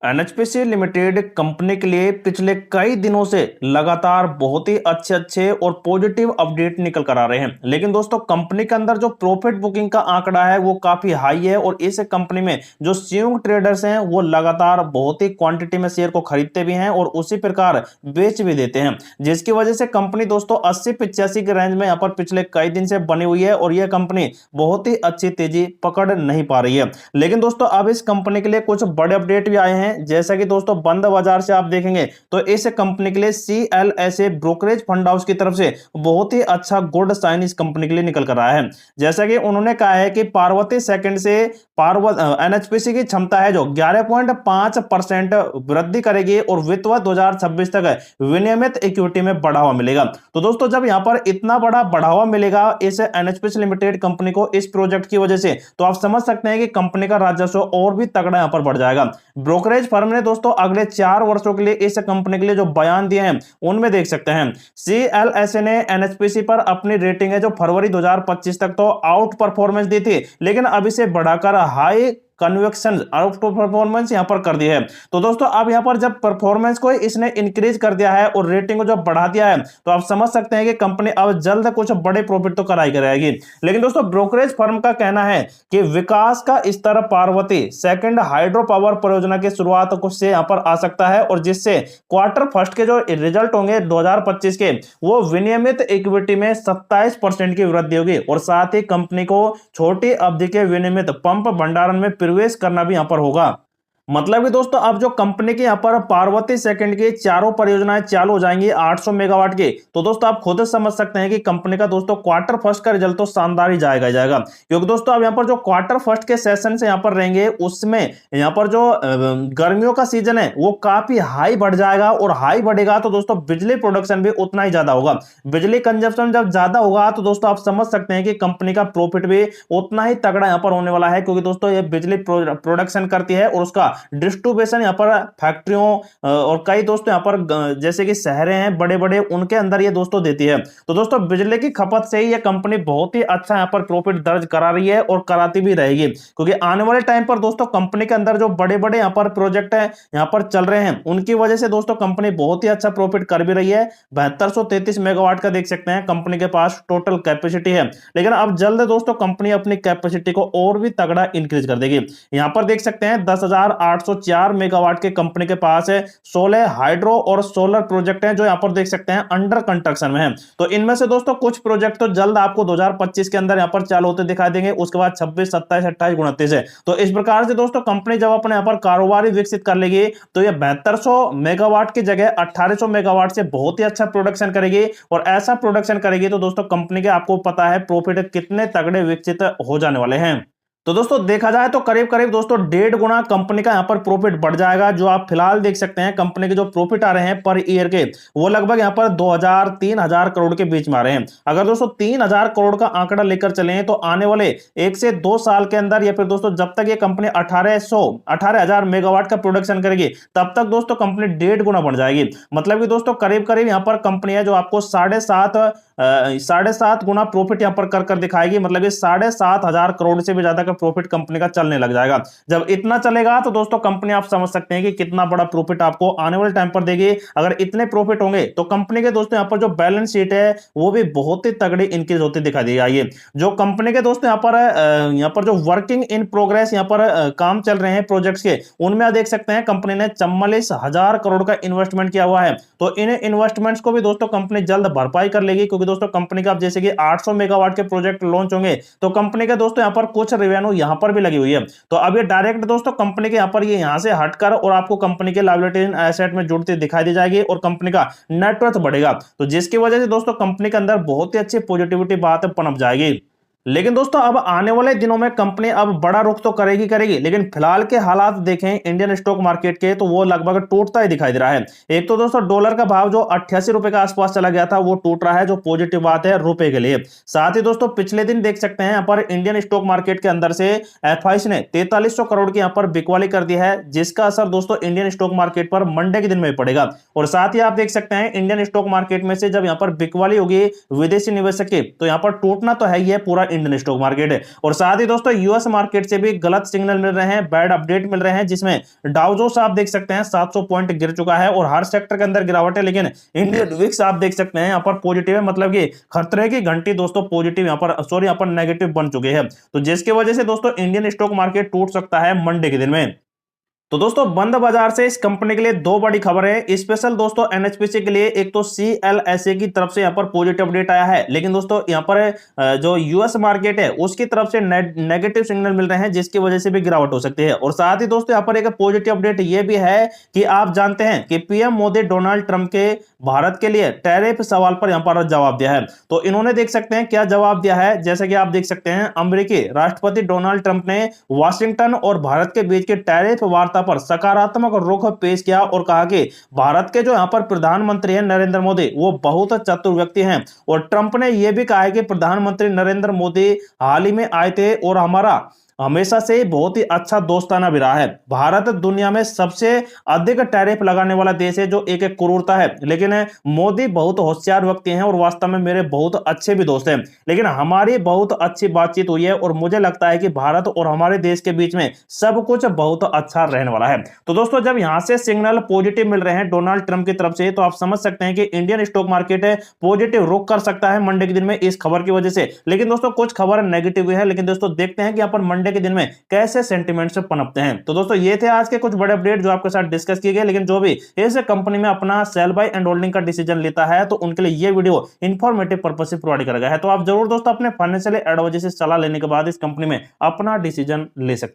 NHPC limited company के लिए पिछले कई दिनों से लगातार बहुत ही अच्छे अच्छे और पॉजिटिव अपडेट निकल कर आ रहे हैं। लेकिन दोस्तों कंपनी के अंदर जो प्रॉफिट बुकिंग का आंकड़ा है वो काफी हाई है और इस कंपनी में जो संयुक्त ट्रेडर्स हैं वो लगातार बहुत ही क्वांटिटी में शेयर को खरीदते भी हैं और उसी प्रकार बेच भी देते हैं, जिसकी वजह से कंपनी दोस्तों 80-85 के रेंज में यहाँ पर पिछले कई दिन से बनी हुई है और यह कंपनी बहुत ही अच्छी तेजी पकड़ नहीं पा रही है। लेकिन दोस्तों अब इस कंपनी के लिए कुछ बड़े अपडेट भी आए हैं। जैसा कि दोस्तों बंद बाजार से आप देखेंगे तो इस कंपनी के लिए सीएलएसए ब्रोकरेज फंड हाउस की तरफ से बहुत ही अच्छा गुड साइन इस कंपनी के लिए निकल कर रहा है। जैसा कि उन्होंने कहा है कि पार्वती सेकंड से एनएचपीसी की क्षमता है जो 11.5% वृद्धि करेगी और वित्त वर्ष 2026 तक विनियमित इक्विटी में बढ़ावा मिलेगा। तो दोस्तों जब यहां पर इतना बड़ा बढ़ावा मिलेगा इस एनएचपीसी लिमिटेड कंपनी को इस प्रोजेक्ट की वजह से, तो आप समझ सकते हैं कि कंपनी का राजस्व और भी तगड़ा यहां पर बढ़ जाएगा। ब्रोकरेज फर्म ने दोस्तों अगले 4 वर्षों के लिए इस कंपनी के लिए जो बयान दिए हैं उनमें देख सकते हैं सीएलएसए ने एनएचपीसी पर अपनी रेटिंग है जो फरवरी 2025 तक तो आउट परफॉर्मेंस दी थी, लेकिन अब इसे बढ़ाकर हाई कन्वेक्शन आउट परफॉर्मेंस यहां पर कर दी है। तो दोस्तों अब यहां पर जब परफॉर्मेंस को इसने इंक्रीज कर दिया है और रेटिंग को जब बढ़ा दिया है तो आप समझ सकते हैं कि कंपनी अब जल्द कुछ बड़े प्रॉफिट तो कराई कराएगी। लेकिन दोस्तों ब्रोकरेज फर्म का कहना है कि विकास का स्तर पार्वती सेकंड हाइड्रो पावर परियोजना की शुरुआत कुछ से यहां पर आ सकता है और जिससे क्वार्टर फर्स्ट के जो रिजल्ट होंगे 2025 के वो विनियमित इक्विटी में 27% की वृद्धि होगी और साथ ही कंपनी को छोटी अवधि के विनियमित पंप भंडारण में प्रवेश करना भी यहां पर होगा। मतलब कि दोस्तों अब जो कंपनी के यहाँ पर पार्वती सेकंड की चारों परियोजनाएं चालू हो जाएंगी 800 मेगावाट की, तो दोस्तों आप खुद समझ सकते हैं कि कंपनी का दोस्तों क्वार्टर फर्स्ट का रिजल्ट तो शानदार ही जाएगा क्योंकि दोस्तों अब यहाँ पर जो क्वार्टर फर्स्ट के सेशन से यहाँ पर रहेंगे उसमें यहाँ पर जो गर्मियों का सीजन है वो काफी हाई बढ़ जाएगा और हाई बढ़ेगा तो दोस्तों बिजली प्रोडक्शन भी उतना ही ज्यादा होगा। बिजली कंजप्शन जब ज्यादा होगा तो दोस्तों आप समझ सकते हैं कि कंपनी का प्रॉफिट भी उतना ही तगड़ा यहाँ पर होने वाला है, क्योंकि दोस्तों ये बिजली प्रोडक्शन करती है और उसका डिस्ट्रीब्यूशन यहाँ पर फैक्ट्रियों और कई दोस्तों यहाँ पर जैसे कि शहरें हैं बड़े बड़े उनके अंदर ये दोस्तों देती है। तो दोस्तों बिजली की खपत से ही ये कंपनी बहुत ही अच्छा यहाँ पर प्रॉफिट दर्ज करा रही है और कराती भी रहेगी, क्योंकि आने वाले टाइम पर दोस्तों कंपनी के अंदर जो बड़े बड़े यहाँ पर प्रोजेक्ट है यहाँ पर चल रहे हैं उनकी वजह से दोस्तों कंपनी बहुत ही अच्छा प्रॉफिट कर भी रही है। 7233 मेगावाट का देख सकते हैं कंपनी के पास टोटल कैपेसिटी है, लेकिन अब जल्द दोस्तों कंपनी अपनी कैपेसिटी को और भी तगड़ा इंक्रीज कर देगी। यहाँ पर देख सकते हैं 10,804 मेगावाट के कंपनी के पास है 16 हाइड्रो और सोलर प्रोजेक्ट हैं जो यहाँ पर देख सकते हैं अंडर कंस्ट्रक्शन में है। तो इनमें से दोस्तों कुछ प्रोजेक्ट तो जल्द आपको 2025 के अंदर यहाँ पर चालू होते दिखाई देंगे, उसके बाद 26, 27, 28, 29 है। तो इस प्रकार से दोस्तों कंपनी जब अपने यहाँ पर कारोबार विकसित कर लेगी तो ये 7200 मेगावाट की जगह 1800 मेगावाट से बहुत ही अच्छा प्रोडक्शन करेगी और ऐसा प्रोडक्शन करेगी तो दोस्तों कंपनी के आपको पता है प्रॉफिट कितने तगड़े विकसित हो जाने वाले हैं। तो दोस्तों देखा जाए तो करीब करीब दोस्तों 1.5 गुना कंपनी का यहां पर प्रॉफिट बढ़ जाएगा। जो आप फिलहाल देख सकते हैं कंपनी के जो प्रॉफिट आ रहे हैं पर ईयर के वो लगभग यहां पर 2000-3000 करोड़ के बीच में आ रहे हैं। अगर दोस्तों 3000 करोड़ का आंकड़ा लेकर चलें तो आने वाले 1 से 2 साल के अंदर या फिर दोस्तों जब तक ये कंपनी 18,000 मेगावाट का प्रोडक्शन करेगी तब तक दोस्तों कंपनी 1.5 गुना बढ़ जाएगी। मतलब कि दोस्तों करीब करीब यहां पर कंपनी है जो आपको 7.5 गुना प्रॉफिट यहां पर कर दिखाएगी। मतलब कि 7,500 करोड़ से भी ज्यादा का प्रॉफिट कंपनी का चलने लग जाएगा। जब इतना चलेगा तो दोस्तों कंपनी आप समझ सकते हैं कि कितना बड़ा प्रॉफिट आपको आने वाले टाइम पर देगी। अगर इतने प्रॉफिट होंगे तो कंपनी के दोस्तों यहां पर जो बैलेंस शीट है वो भी बहुत ही तगड़ी इंक्रीज होती दिखाई देगी। आइए जो कंपनी के दोस्तों यहां पर जो वर्किंग इन प्रोग्रेस यहां पर काम चल रहे हैं प्रोजेक्ट्स के, उनमें आप देख सकते हैं कंपनी ने 44,000 करोड़ का इन्वेस्टमेंट किया हुआ है। तो इन इन्वेस्टमेंट्स को भी दोस्तों कंपनी जल्द भरपाई कर लेगी, क्योंकि दोस्तों कंपनी का जैसे कि 800 मेगावाट के प्रोजेक्ट लॉन्च होंगे तो कंपनी के दोस्तों यहां पर कुछ रेवेन्यू यहां पर भी लगी हुई है। तो अब ये डायरेक्ट दोस्तों कंपनी के यहां पर ये यहां से हटकर और आपको कंपनी के लायबिलिटी एसेट में जुड़ती दिखाई दी जाएगी और कंपनी का नेटवर्थ बढ़ेगा, तो जिसकी वजह से दोस्तों कंपनी के अंदर बहुत ही अच्छी पॉजिटिविटी बात पनप जाएगी। लेकिन दोस्तों अब आने वाले दिनों में कंपनी अब बड़ा रुख तो करेगी, लेकिन फिलहाल के हालात देखें इंडियन स्टॉक मार्केट के तो वो लगभग टूटता ही दिखाई दे रहा है। एक तो दोस्तों डॉलर का भाव जो 88 रुपए के आसपास चला गया था वो टूट रहा है, जो पॉजिटिव बात है रुपए के लिए। साथ ही दोस्तों पिछले दिन देख सकते हैं यहाँ पर इंडियन स्टॉक मार्केट के अंदर से एफआईसी ने 4300 करोड़ की यहाँ पर बिकवाली कर दी है, जिसका असर दोस्तों इंडियन स्टॉक मार्केट पर मंडे के दिन में पड़ेगा। और साथ ही आप देख सकते हैं इंडियन स्टॉक मार्केट में से जब यहाँ पर बिकवाली होगी विदेशी निवेशक की तो यहाँ पर टूटना तो है ही है पूरा इंडियन स्टॉक मार्केट है। और साथ ही दोस्तों यूएस मार्केट से भी गलत सिग्नल मिल रहे हैं, बैड अपडेट मिल रहे हैं, जिसमें डाउ जोन्स आप देख सकते हैं 700 पॉइंट गिर चुका है और हर सेक्टर के अंदर गिरावट है। लेकिन इंडियन विक्स आप देख सकते हैं यहाँ पर पॉजिटिव है, मतलब कि खतरे की घंटी दोस्तों पॉजिटिव यहाँ पर नेगेटिव बन चुके हैं। तो जिसकी वजह से दोस्तों इंडियन स्टॉक मार्केट टूट सकता है मंडे के दिन में। तो दोस्तों बंद बाजार से इस कंपनी के लिए दो बड़ी खबर है स्पेशल दोस्तों एनएचपीसी के लिए। एक तो सीएलएसए की तरफ से यहाँ पर पॉजिटिव अपडेट आया है, लेकिन दोस्तों यहाँ पर जो यूएस मार्केट है उसकी तरफ से नेगेटिव सिग्नल मिल रहे हैं, जिसकी वजह से भी गिरावट हो सकती है। और साथ ही दोस्तों यहाँ पर एक पॉजिटिव अपडेट ये भी है कि आप जानते हैं कि पीएम मोदी डोनाल्ड ट्रंप के भारत के लिए टैरिफ सवाल पर यहाँ पर जवाब दिया है। तो इन्होंने देख सकते हैं क्या जवाब दिया है, जैसे कि आप देख सकते हैं अमेरिकी राष्ट्रपति डोनाल्ड ट्रंप ने वाशिंगटन और भारत के बीच के टैरिफ वार्ता पर सकारात्मक रुख पेश किया और कहा कि भारत के जो यहां पर प्रधानमंत्री हैं नरेंद्र मोदी वो बहुत चतुर व्यक्ति हैं। और ट्रंप ने यह भी कहा है कि प्रधानमंत्री नरेंद्र मोदी हाल ही में आए थे और हमारा हमेशा से बहुत ही अच्छा दोस्ताना भी रहा है। भारत दुनिया में सबसे अधिक टैरिफ लगाने वाला देश है जो एक क्रूरता है, लेकिन मोदी बहुत होशियार व्यक्ति हैं और वास्तव में मेरे बहुत अच्छे भी दोस्त हैं। लेकिन हमारी बहुत अच्छी बातचीत हुई है और मुझे लगता है कि भारत और हमारे देश के बीच में सब कुछ बहुत अच्छा रहने वाला है। तो दोस्तों जब यहां से सिग्नल पॉजिटिव मिल रहे हैं डोनाल्ड ट्रंप की तरफ से, तो आप समझ सकते हैं कि इंडियन स्टॉक मार्केट पॉजिटिव रुख कर सकता है मंडे के दिन में इस खबर की वजह से। लेकिन दोस्तों कुछ खबर नेगेटिव भी है, लेकिन दोस्तों देखते हैं कि यहाँ पर मंडे के दिन में कैसे सेंटीमेंट्स पनपते हैं। तो दोस्तों ये थे आज के कुछ बड़े अपडेट जो आपके साथ डिस्कस किए गए। लेकिन जो भी इस कंपनी में अपना सेल बाय एंड होल्डिंग का डिसीजन लेता है तो उनके लिए ये वीडियो इंफॉर्मेटिव पर्पज से प्रोवाइड करा गया है। तो आप जरूर दोस्तों अपने फाइनेंशियल एडवाइजर से सलाह लेने के बाद इस कंपनी में अपना डिसीजन ले सकते हैं।